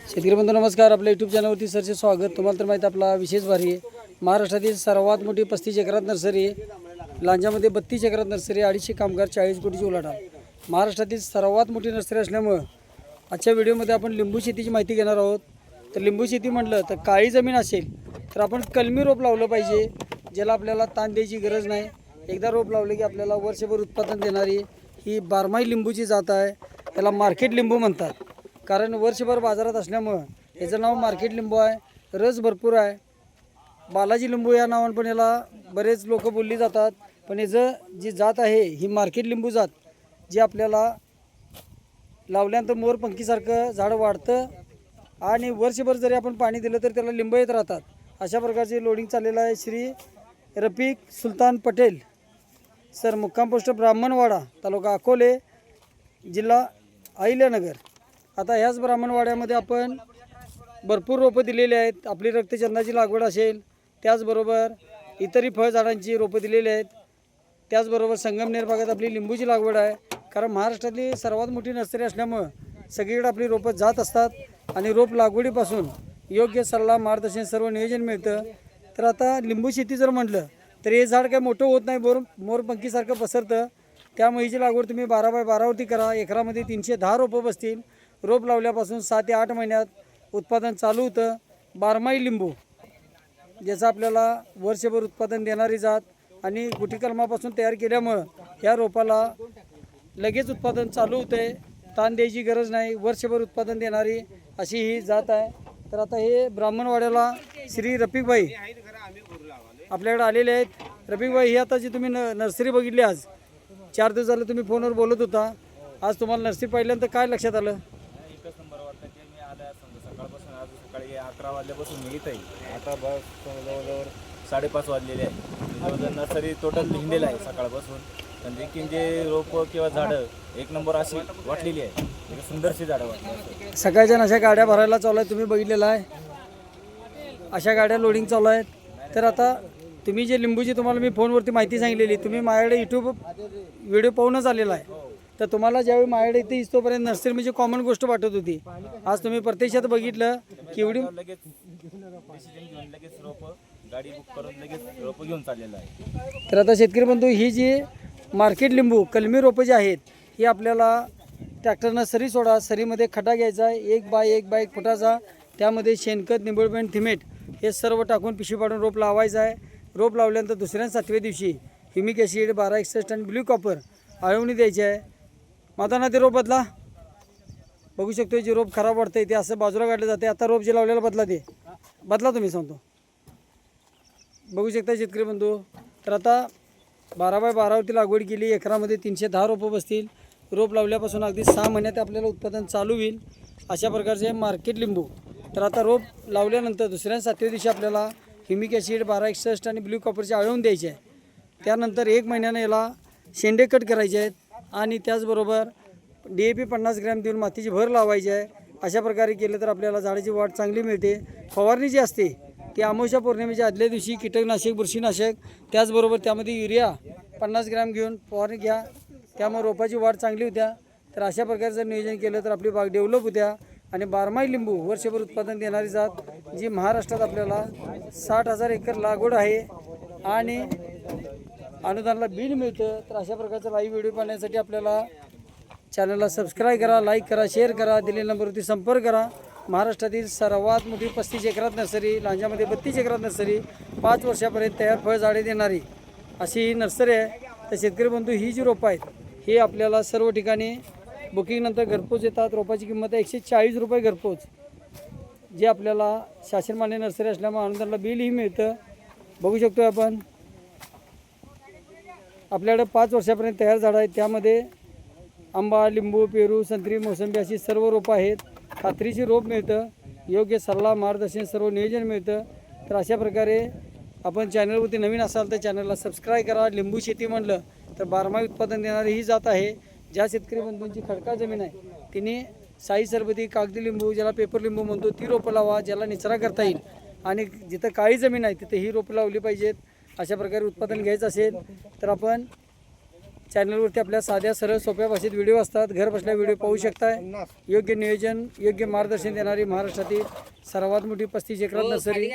शेतकरी बंधू नमस्कार. आपल्या यूट्यूब चॅनलवरती सरचे स्वागत. तुम्हाला तर माहिती आपला विशेष भारी आहे. महाराष्ट्रातील सर्वात मोठी 35 एकरात नर्सरी आहे. लांजामध्ये 32 एकरात नर्सरी, 250 कामगार, 40 कोटीची उलाढाल. महाराष्ट्रातील सर्वात मोठी नर्सरी असल्यामुळं आजच्या व्हिडिओमध्ये आपण लिंबू शेतीची माहिती घेणार आहोत. तर लिंबू शेती म्हटलं तर काळी जमीन असेल तर आपण कलमी रोप लावलं पाहिजे, ज्याला आपल्याला ताण द्यायची गरज नाही. एकदा रोप लावले की आपल्याला वर्षभर उत्पादन देणारी ही बारमाही लिंबूची जात आहे. त्याला मार्केट लिंबू म्हणतात, कारण वर्षभर बाजारात असल्यामुळं याचं नाव मार्केट लिंबू आहे. रस भरपूर आहे. बालाजी लिंबू या नावाने पण याला बरेच लोक बोलली जातात, पण याचं जी जात आहे ही मार्केट लिंबू जात, जी आपल्याला लावल्यानंतर मोरपंखीसारखं झाड वाढतं आणि वर्षभर जरी आपण पाणी दिलं तर त्याला लिंब येत राहतात. अशा प्रकारचे लोडिंग चाललेलं आहे. श्री रफिक सुलतान पटेल सर, मुक्काम पोस्ट ब्राह्मणवाडा, तालुका अकोले, जिल्हा अहिल्यानगर. आता ह्याच ब्राह्मणवाड्यामध्ये आपण भरपूर रोपं दिलेली आहेत. आपली रक्तचंदाची लागवड असेल, त्याचबरोबर इतरही फळझाडांची रोपं दिलेली आहेत. त्याचबरोबर संगमनेर भागात आपली लिंबूची लागवड आहे. कारण महाराष्ट्रातली सर्वात मोठी नर्सरी असल्यामुळं सगळीकडे आपली रोपं जात असतात आणि रोप लागवडीपासून योग्य सल्ला, मार्गदर्शन, सर्व नियोजन मिळतं. तर आता लिंबू शेती जर म्हटलं तर हे झाड काय मोठं होत नाही, मोरपंखीसारखं पसरतं. त्यामुळे हिची लागवड तुम्ही 12 बाय 12वरती करा. एकरामध्ये 310 रोपं बसतील. रोप लावल्यापासून 7 ते 8 महिन्यात उत्पादन चालू होतं. बारमाही लिंबू ज्याचं आपल्याला वर्षभर उत्पादन देणारी जात आणि गुटीकलमापासून तयार केल्यामुळं या रोपाला लगेच उत्पादन चालू होते. ताण द्यायची गरज नाही, वर्षभर उत्पादन देणारी अशी ही जात आहे. तर आता हे ब्राह्मणवाड्याला श्री रफिकभाई आपल्याकडे आलेले आहेत. रफिकभाई, ही आता जी तुम्ही नर्सरी बघितली, आज 4 दिवस झाले तुम्ही फोनवर बोलत होता, आज तुम्हाला नर्सरी पाहिल्यानंतर काय लक्षात आलं? एकच नंबर वाटतं की मी आल्या सकाळपासून, आज सकाळी 11 वाजल्यापासून मी इथं आहे. आता बस जवळजवळ 5:30 वाजलेले आहे. जवळजवळ नर्सरी टोटल हिंडेलं आहे सकाळपासून. म्हणजे की जे रोपं किंवा झाडं एक नंबर अशी वाटलेली आहे, एक सुंदरशी झाडं वाटली. सकाळच्या अशा गाड्या भरायला चालू आहेत, तुम्ही बघितलेलं आहे. अशा गाड्या लोडिंग चालू आहेत. तर आता तुम्ही जे लिंबूची तुम्हाला मी फोनवरती माहिती सांगितलेली, तुम्ही माझ्याकडे यूट्यूब व्हिडिओ पाहूनच आलेला आहे. तर तुम्हाला ज्यावेळी माझ्याकडे इथे इस्तोपर्यंत नर्सरी म्हणजे कॉमन गोष्ट वाटत होती. आज तुम्ही प्रत्यक्षात बघितलं की एवढी लगेच डिसिजन घेऊन लगेच रोपं गाडी बुक करून लगेच रोपं घेऊन चाललेलं आहे. तर आता शेतकरी बंधू, ही जी मार्केट लिंबू कलमी रोपं जी आहेत ही आपल्याला ट्रॅक्टरनं सरी सोडा, सरीमध्ये खड्डा घ्यायचा आहे 1 बाय 1 फुटाचा. त्यामध्ये शेणखत, निंबळपेंड, थिमेट हे सर्व टाकून पिशवी पाडून रोप लावायचं आहे. रोप लावल्यानंतर दुसऱ्या 7व्या दिवशी ह्युमिक ॲसिड 1261 आणि ब्ल्यू कॉपर आळवणी द्यायची आहे. माताना ते रोप बदला. बघू शकतो जे रोप खराब वाटतं ते असं बाजूला काढलं जाते. आता रोप जे लावलेलं बदला तुम्ही सांगतो. बघू शकता शेतकरी बंधू. तर आता 12 बाय 12वरती लागवड केली. एकरामध्ये 310 रोपं बसतील. रोप लावल्यापासून अगदी 6 महिन्यात आपल्याला उत्पादन चालू होईल. अशा प्रकारचे मार्केट लिंबू. तर आता रोप लावल्यानंतर दुसऱ्या 7व्या दिवशी आपल्याला ह्युमिक ॲसिड 1261 आणि ब्ल्यू कॉपरचे आळवून द्यायचे आहे. त्यानंतर 1 महिन्यानं याला शेंडे कट करायचे आहेत आणि त्याचबरोबर DAP 50 ग्रॅम देऊन मातीची भर लावायची आहे. अशा प्रकारे केलं तर आपल्याला झाडाची वाढ चांगली मिळते. फवारणी जी असते ती अमावस्या पौर्णिमेच्या आदल्या दिवशी कीटकनाशक, बुरशीनाशक, त्याचबरोबर त्यामध्ये युरिया 50 ग्रॅम घेऊन फवारणी घ्या. त्यामुळे रोपाची वाढ चांगली होत्या. तर अशा प्रकारचं नियोजन केलं तर आपली बाग डेव्हलप होत्या आणि बारमाही लिंबू वर्षभर उत्पादन देणारी जात, जी महाराष्ट्रात आपल्याला 60,000 एकर लागवड आहे आणि अनुदानाला बिल मिळतं. तर अशा प्रकारचा लाईव्ह व्हिडिओ पाहण्यासाठी आपल्याला चॅनलला सबस्क्राईब करा, लाईक करा, शेअर करा, दिलेल्या नंबरवरती संपर्क करा. महाराष्ट्रातील सर्वात मोठी 35 एकरात नर्सरी, लांजामध्ये 32 एकरात नर्सरी, 5 वर्षापर्यंत तयार फळझाडे देणारी अशी ही नर्सरी आहे. तर शेतकरी बंधू, ही जी रोपं आहेत ही आपल्याला सर्व ठिकाणी बुकिंगनंतर घरपोच येतात. रोपाची किंमत आहे 140 रुपये घरपोच, जे आपल्याला शासनमान्य नर्सरी असल्यामुळे अनुदानाला बिलही मिळतं. बघू शकतो आपण आपल्याकडे 5 वर्षापर्यंत तयार झाडं आहेत. त्यामध्ये आंबा, लिंबू, पेरू, संत्री, मोसंबी अशी सर्व रोपं आहेत. खात्रीची रोप मिळतं, योग्य सल्ला, मार्गदर्शन, सर्व नियोजन मिळतं. तर अशा प्रकारे आपण चॅनलवरती नवीन असाल तर चॅनलला सबस्क्राईब करा. लिंबू शेती म्हणलं तर बारमाही उत्पादन देणारी ही जात आहे. ज्या शेतकरी बंधूंची खडकाळ जमीन आहे तिने साई सरबती, कागदी लिंबू, ज्याला पेपर लिंबू म्हणतो, ती रोपं लावा, ज्याला निचरा करता येईल. आणि जिथं काळी जमीन आहे तिथे ही रोपं लावली पाहिजेत. अशा प्रकारे उत्पादन घ्यायचं असेल तर आपण चॅनलवरती आपल्या साध्या सरळ सोप्या भाषेत व्हिडिओ असतात. घर बसल्या व्हिडिओ पाहू शकताय. योग्य नियोजन, योग्य मार्गदर्शन देणारी महाराष्ट्रातील सर्वात मोठी 35 एकरात नर्सरी,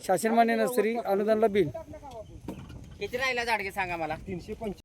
शासनमान्य नर्सरी, अनुदानला बिल. किती राहिला झाडगे सांगा मला.